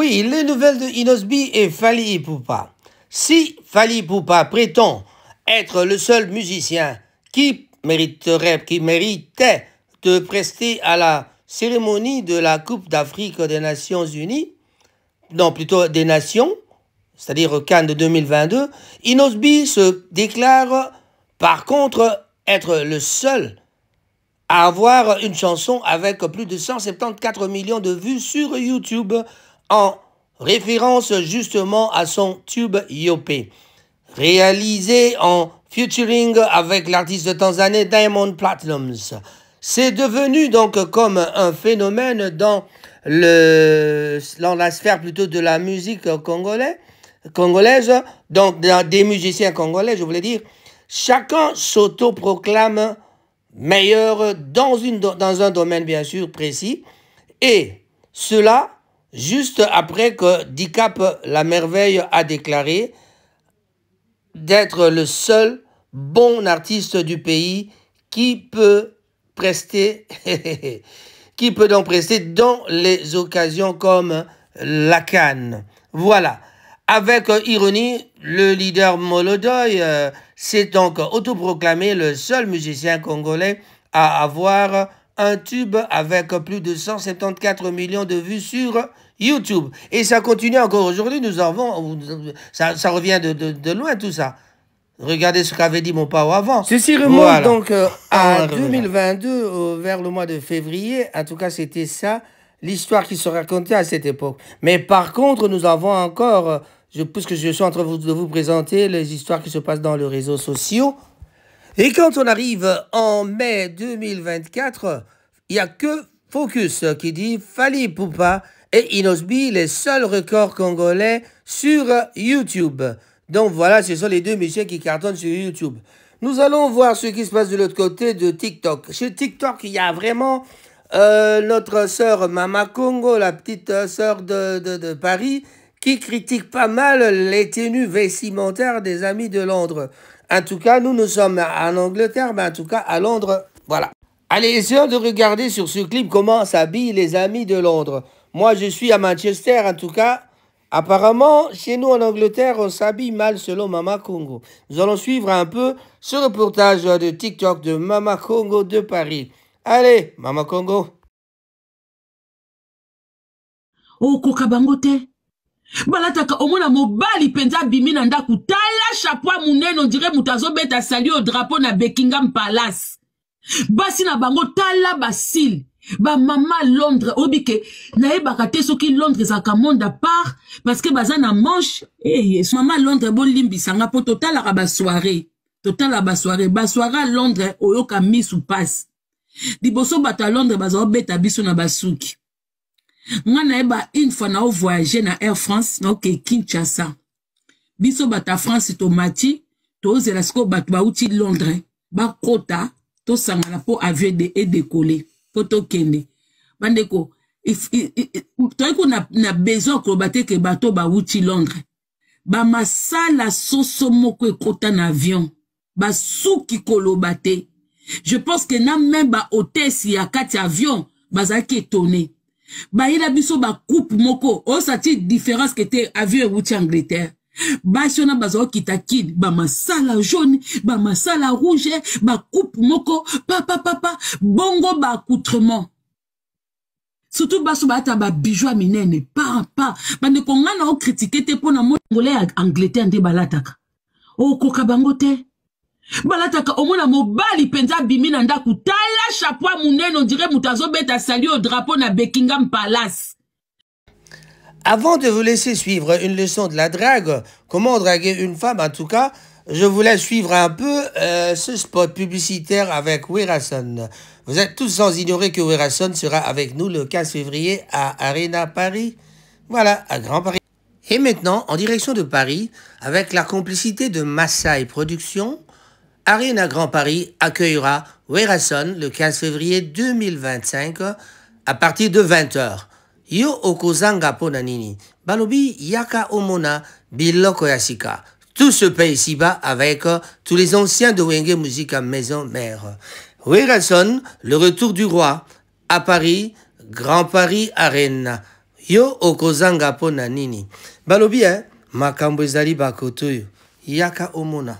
Oui, les nouvelles de Inosbi et Fally Ipupa. Si Fally Ipupa prétend être le seul musicien qui méritait de prester à la cérémonie de la Coupe d'Afrique des Nations Unies, non plutôt des Nations, c'est-à-dire Cannes de 2022, Inosbi se déclare par contre être le seul à avoir une chanson avec plus de 174 millions de vues sur YouTube en référence justement à son tube Yopé, réalisé en featuring avec l'artiste tanzanais Diamond Platnumz. C'est devenu donc comme un phénomène dans la sphère plutôt de la musique congolaise, donc des musiciens congolais, je voulais dire. Chacun s'autoproclame meilleur dans un domaine bien sûr précis, et cela juste après que Dicap la merveille a déclaré d'être le seul bon artiste du pays qui peut prester qui peut donc prester dans les occasions comme la Cannes. Voilà. Avec ironie, le leader Molodoy s'est donc autoproclamé le seul musicien congolais à avoir un tube avec plus de 174 millions de vues sur YouTube. Et ça continue encore aujourd'hui. Nous avons, ça revient de loin tout ça. Regardez ce qu'avait dit mon pao avant. Ceci remonte donc à 2022, vers le mois de février. En tout cas, c'était ça, l'histoire qui se racontait à cette époque. Mais par contre, nous avons encore, puisque je suis en train de vous présenter les histoires qui se passent dans les réseaux sociaux. Et quand on arrive en mai 2024, il n'y a que Focus qui dit Fally Ipupa et Inosbi, les seuls records congolais sur YouTube. Donc voilà, ce sont les deux messieurs qui cartonnent sur YouTube. Nous allons voir ce qui se passe de l'autre côté de TikTok. Chez TikTok, il y a vraiment notre sœur Mama Congo, la petite sœur de Paris, qui critique pas mal les tenues vestimentaires des amis de Londres. En tout cas, nous sommes en Angleterre, mais en tout cas à Londres, voilà. Allez, essayons de regarder sur ce clip comment s'habillent les amis de Londres. Moi, je suis à Manchester, en tout cas. Apparemment, chez nous en Angleterre, on s'habille mal selon Mama Congo. Nous allons suivre un peu ce reportage de TikTok de Mama Congo de Paris. Allez, Mama Congo. Oh, kokabangote. Balataka omona mobali penza bimina ndaku tala chapeau munene on dirait mutazo beta sali au drapeau na Buckingham Palace. Basi na bango tala basil. Ba mama Londres obike na ebaka te soki Londres ezaka monde à part parce que baza na manche mama Londres bon limbisanga po total ka ba soirée à Londres oyoka miss ou passe liboso bata Londres baza beta biso na basuki nga na eba une fois na voyager na Air France na ke Kinshasa biso bata France tomati tozela siko batu bauti Londres ba kota to sangana po avion de décoller poto kende bandeko toiko na besoin ko bateke bato ba uti Londres ba masala soso moko ekota na avion ba suki kolobate. Je pense que na même ba hôtesse ya kati avion bazaki étonné ba ila biso ba coupe moko o sati différence que te avion uti Angleterre basiona bazo kitakid ba masala jaune ba masala rouge ba coupe moko papa bongo ba accoutrement surtout baso bata ba bijoux minene pa bande ko ngana o critiquer te pona mongolais Angleterre nde balataka o kokabango te balataka omona mobali penza bimina ndaku tala chapeau munene on dirait mutazo beta sali au drapeau na Buckingham Palace. Avant de vous laisser suivre une leçon de la drague, comment draguer une femme en tout cas, je vous laisse suivre un peu ce spot publicitaire avec Werason. Vous êtes tous sans ignorer que Werason sera avec nous le 15 février à Arena Paris. Voilà, à Grand Paris. Et maintenant, en direction de Paris, avec la complicité de Massai Productions, Arena Grand Paris accueillera Werason le 15 février 2025 à partir de 20h. Yo okozanga pona nini, balobi yaka omona biloko yasika. Tout se paie ici-bas avec tous les anciens de Wenge Musique à Maison Mère. Werason, le retour du roi, à Paris, Grand Paris Arena. Yo okozanga po na nini. Balobi makambo ezali bakoto yo. Yaka omona.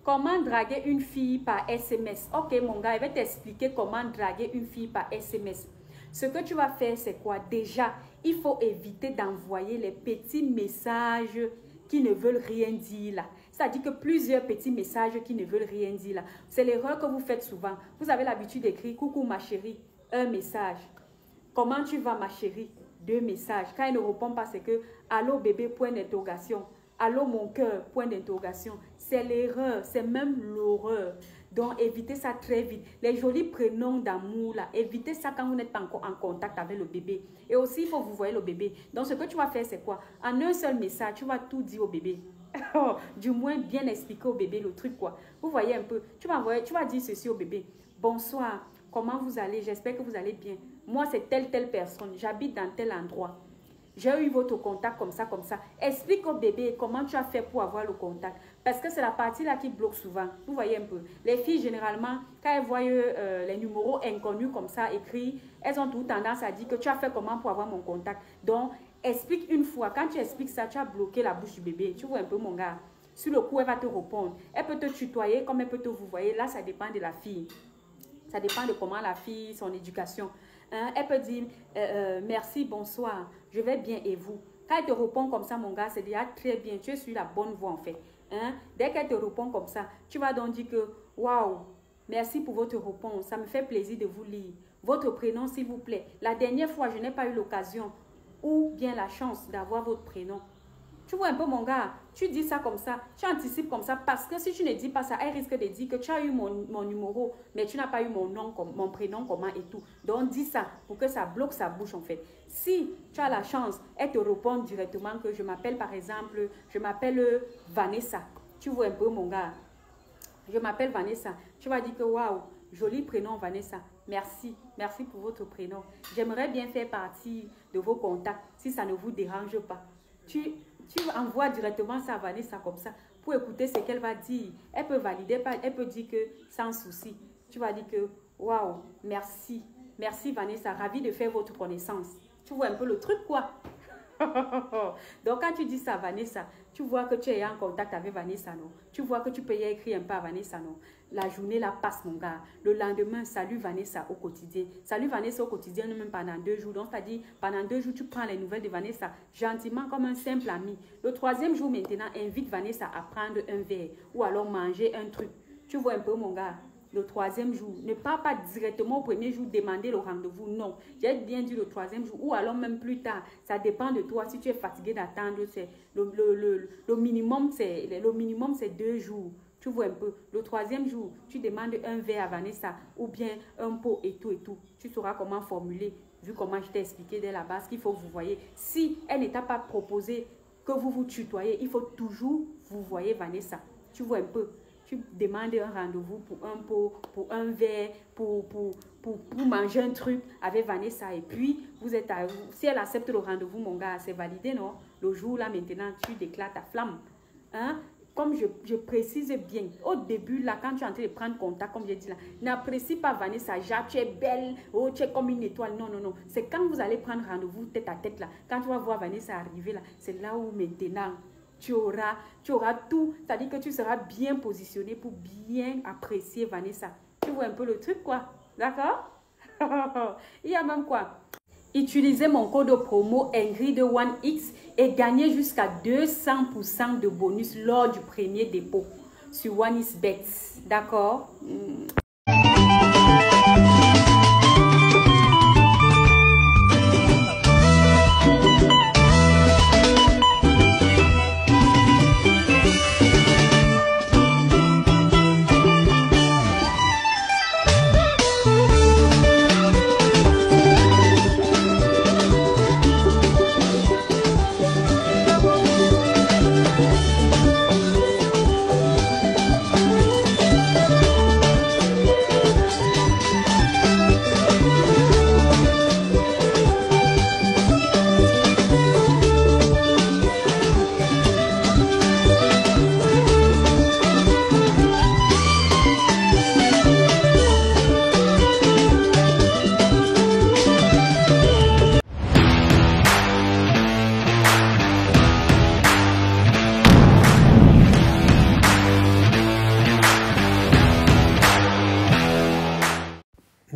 Comment draguer une fille par SMS? Ok mon gars, je vais t'expliquer comment draguer une fille par SMS. Ce que tu vas faire, c'est quoi? Déjà, il faut éviter d'envoyer les petits messages qui ne veulent rien dire là. C'est-à-dire que plusieurs petits messages qui ne veulent rien dire là. C'est l'erreur que vous faites souvent. Vous avez l'habitude d'écrire « Coucou ma chérie », un message. « Comment tu vas ma chérie ?» Deux messages. Quand il ne répond pas, c'est que « Allô bébé, point d'interrogation ». « Allô mon cœur, point d'interrogation ». C'est l'erreur, c'est même l'horreur. Donc, évitez ça très vite. Les jolis prénoms d'amour, là, évitez ça quand vous n'êtes pas encore en contact avec le bébé. Et aussi, il faut vous voir le bébé. Donc, ce que tu vas faire, c'est quoi? En un seul message, tu vas tout dire au bébé. Du moins, bien expliquer au bébé le truc, quoi. Vous voyez un peu. Tu vas dire ceci au bébé. Bonsoir, comment vous allez? J'espère que vous allez bien. Moi, c'est telle personne. J'habite dans tel endroit. J'ai eu votre contact comme ça, comme ça. Explique au bébé comment tu as fait pour avoir le contact. Parce que c'est la partie là qui bloque souvent. Vous voyez un peu. Les filles, généralement, quand elles voient les numéros inconnus comme ça écrits, elles ont tout tendance à dire que tu as fait comment pour avoir mon contact. Donc, explique une fois. Quand tu expliques ça, tu as bloqué la bouche du bébé. Tu vois un peu, mon gars. Sur le coup, elle va te répondre. Elle peut te tutoyer comme elle peut te vouvoyer. Là, ça dépend de la fille. Ça dépend de comment la fille, son éducation. Elle peut dire merci, bonsoir, je vais bien et vous. Quand elle te répond comme ça, mon gars, c'est déjà très bien. Tu es sur la bonne voie en fait. Dès qu'elle te répond comme ça, tu vas donc dire que waouh, merci pour votre réponse. Ça me fait plaisir de vous lire. Votre prénom, s'il vous plaît. La dernière fois, je n'ai pas eu l'occasion ou bien la chance d'avoir votre prénom. Tu vois un peu mon gars, tu dis ça comme ça, tu anticipes comme ça parce que si tu ne dis pas ça, elle risque de dire que tu as eu mon numéro, mais tu n'as pas eu mon nom, mon prénom, comment et tout. Donc dis ça pour que ça bloque sa bouche en fait. Si tu as la chance, elle te répond directement que je m'appelle par exemple, je m'appelle Vanessa. Tu vois un peu mon gars, je m'appelle Vanessa. Tu vas dire que waouh, joli prénom Vanessa. Merci, merci pour votre prénom. J'aimerais bien faire partie de vos contacts si ça ne vous dérange pas. Tu envoies directement ça à Vanessa comme ça pour écouter ce qu'elle va dire. Elle peut valider, elle peut dire que sans souci. Tu vas dire que waouh, merci, merci Vanessa, ravi de faire votre connaissance. Tu vois un peu le truc quoi. Donc quand tu dis ça à Vanessa, tu vois que tu es en contact avec Vanessa, non? Tu vois que tu peux y écrire un peu à Vanessa, non? La journée là passe mon gars. Le lendemain, salut Vanessa au quotidien. Salut Vanessa au quotidien, même pendant 2 jours. Donc c'est-à-dire, pendant 2 jours, tu prends les nouvelles de Vanessa gentiment comme un simple ami. Le 3e jour maintenant, invite Vanessa à prendre un verre ou alors manger un truc. Tu vois un peu mon gars. Le 3e jour, ne pars pas directement au 1er jour demander le rendez-vous, non. J'ai bien dit le 3e jour ou alors même plus tard. Ça dépend de toi. Si tu es fatigué d'attendre, le minimum c'est 2 jours. Tu vois un peu. Le 3e jour, tu demandes un verre à Vanessa ou bien un pot et tout et tout. Tu sauras comment formuler, vu comment je t'ai expliqué dès la base qu'il faut vous voyez. Si elle ne t'a pas proposé que vous vous tutoyez, il faut toujours vous voyez Vanessa. Tu vois un peu. Tu demandes un rendez-vous pour un pot, pour un verre, pour manger un truc avec Vanessa. Et puis, vous êtes à, si elle accepte le rendez-vous, mon gars, c'est validé, non? Le jour là, maintenant, tu déclares ta flamme. Hein? Comme je précise bien, au début, là, quand tu es en train de prendre contact, comme je dis là, n'apprécie pas Vanessa, genre, tu es belle, oh, tu es comme une étoile. Non, non, non. C'est quand vous allez prendre rendez-vous tête à tête, là, quand tu vas voir Vanessa arriver, là, c'est là où maintenant, tu auras tout. C'est-à-dire que tu seras bien positionné pour bien apprécier Vanessa. Tu vois un peu le truc, quoi. D'accord? Il y a même quoi? Utilisez mon code promo Ingrid1X et gagnez jusqu'à 200% de bonus lors du premier dépôt sur OneXBet. D'accord?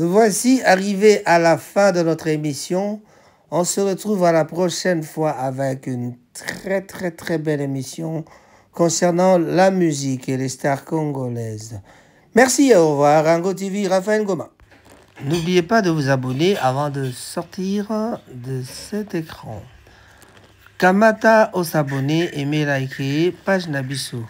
Nous voici arrivés à la fin de notre émission. On se retrouve à la prochaine fois avec une très belle émission concernant la musique et les stars congolaises. Merci et au revoir. Rango TV, Raphaël Goma. N'oubliez pas de vous abonner avant de sortir de cet écran. Kamata au s'abonner, aimer, liker, page Nabiso.